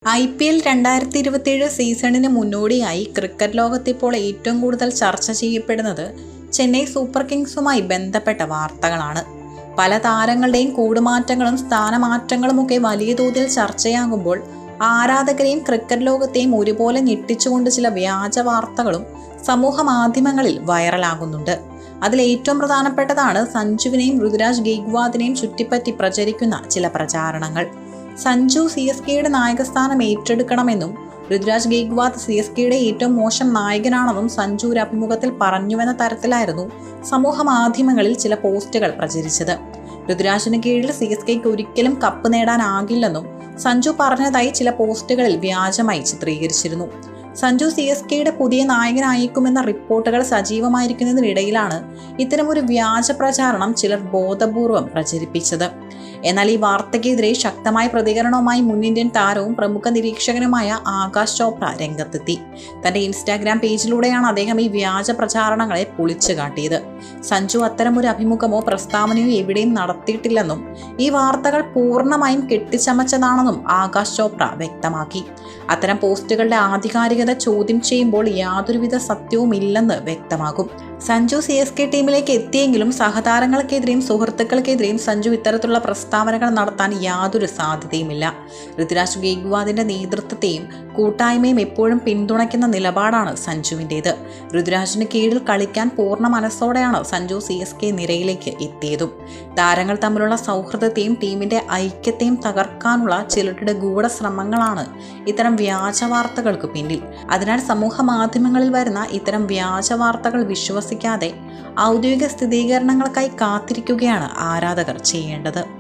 IPL 2027 സീസണിന് മുന്നോടിയായി cricket ലോകത്തിപ്പോൾ ഏറ്റവും കൂടുതൽ ചർച്ച ചെയ്യപ്പെടുന്നത് ചെന്നൈ സൂപ്പർ കിങ്സുമായി ബന്ധപ്പെട്ട വാർത്തകളാണ്. പല താരങ്ങളുടെയും കൂടുമാറ്റങ്ങളും സ്ഥാനമാറ്റങ്ങളുമൊക്കെ വലിയ തോതിൽ ചർച്ചയാകുമ്പോൾ ആരാധകരെയും ക്രിക്കറ്റ് ലോകത്തെയും ഒരുപോലെ ഞെട്ടിച്ചുകൊണ്ട് ചില വ്യാജ വാർത്തകളും സമൂഹ മാധ്യമങ്ങളിൽ വൈറലാകുന്നുണ്ട്. അതിൽ ഏറ്റവും പ്രധാനപ്പെട്ടതാണ് സഞ്ജുവിനെയും ഋതുരാജ് ഗെയ്ക്വാദിനെയും ചുറ്റിപ്പറ്റി പ്രചരിക്കുന്ന ചില പ്രചാരണങ്ങൾ. സഞ്ജു CSKയുടെ നായകസ്ഥാനം ഏറ്റെടുക്കണമെന്നും ഋതുരാജ് ഗെയ്ക്വാദ് CSKയുടെ ഏറ്റവും മോശം നായകനാണെന്നും സഞ്ജു ഒരു അഭിമുഖത്തിൽ പറഞ്ഞുവെന്ന തരത്തിലായിരുന്നു സമൂഹ മാധ്യമങ്ങളിൽ ചില പോസ്റ്റുകൾ പ്രചരിച്ചത്. ഋതുരാജിന് കീഴിൽ CSKയ്ക്ക് ഒരിക്കലും കപ്പ് നേടാനാകില്ലെന്നും സഞ്ജു പറഞ്ഞതായി ചില പോസ്റ്റുകളിൽ വ്യാജമായി ചിത്രീകരിച്ചിരുന്നു. സഞ്ജു CSKയുടെ പുതിയ നായകനായേക്കുമെന്ന റിപ്പോർട്ടുകൾ സജീവമായിരിക്കുന്നതിനിടയിലാണ് ഇത്തരമൊരു വ്യാജ പ്രചാരണം ചിലർ ബോധപൂർവം പ്രചരിപ്പിച്ചത്. എന്നാൽ ഈ വാർത്തയ്ക്കെതിരെ ശക്തമായ പ്രതികരണവുമായി മുൻ ഇന്ത്യൻ താരവും പ്രമുഖ നിരീക്ഷകനുമായ ആകാശ് ചോപ്ര രംഗത്തെത്തി. തന്റെ ഇൻസ്റ്റാഗ്രാം പേജിലൂടെയാണ് അദ്ദേഹം ഈ വ്യാജ പ്രചാരണങ്ങളെ പൊളിച്ചു കാട്ടിയത്. സഞ്ജു അത്തരമൊരു അഭിമുഖമോ പ്രസ്താവനയോ എവിടെയും നടത്തിയിട്ടില്ലെന്നും ഈ വാർത്തകൾ പൂർണ്ണമായും കെട്ടിച്ചമച്ചതാണെന്നും ആകാശ് ചോപ്ര വ്യക്തമാക്കി. അത്തരം പോസ്റ്റുകളുടെ ആധികാരികത ചോദ്യം ചെയ്യുമ്പോൾ യാതൊരുവിധ സത്യവും ഇല്ലെന്ന് വ്യക്തമാകും. സഞ്ജു CSK ടീമിലേക്ക് എത്തിയെങ്കിലും സഹതാരങ്ങൾക്കെതിരെയും സുഹൃത്തുക്കൾക്കെതിരെയും സഞ്ജു ഇത്തരത്തിലുള്ള പ്രസ്താവനകൾ നടത്താൻ യാതൊരു സാധ്യതയുമില്ല. ഋതുരാജ് ഗെയ്ക്വാദിന്റെ നേതൃത്വത്തെയും കൂട്ടായ്മയും എപ്പോഴും പിന്തുണയ്ക്കുന്ന നിലപാടാണ് സഞ്ജുവിൻ്റേത്. ഋതുരാജിന് കീഴിൽ കളിക്കാൻ പൂർണ്ണ മനസ്സോടെയാണ് സഞ്ജു CSK നിരയിലേക്ക് എത്തിയതും. താരങ്ങൾ തമ്മിലുള്ള സൗഹൃദത്തെയും ടീമിന്റെ ഐക്യത്തെയും തകർക്കാനുള്ള ചിലരുടെ ഗൂഢശ്രമങ്ങളാണ് ഇത്തരം വ്യാജ വാർത്തകൾക്ക് പിന്നിൽ. അതിനാൽ സമൂഹ മാധ്യമങ്ങളിൽ വരുന്ന ഇത്തരം വ്യാജ വാർത്തകൾ വിശ്വസിക്കാതെ ഔദ്യോഗിക സ്ഥിരീകരണങ്ങൾക്കായി കാത്തിരിക്കുകയാണ് ആരാധകർ ചെയ്യേണ്ടത്.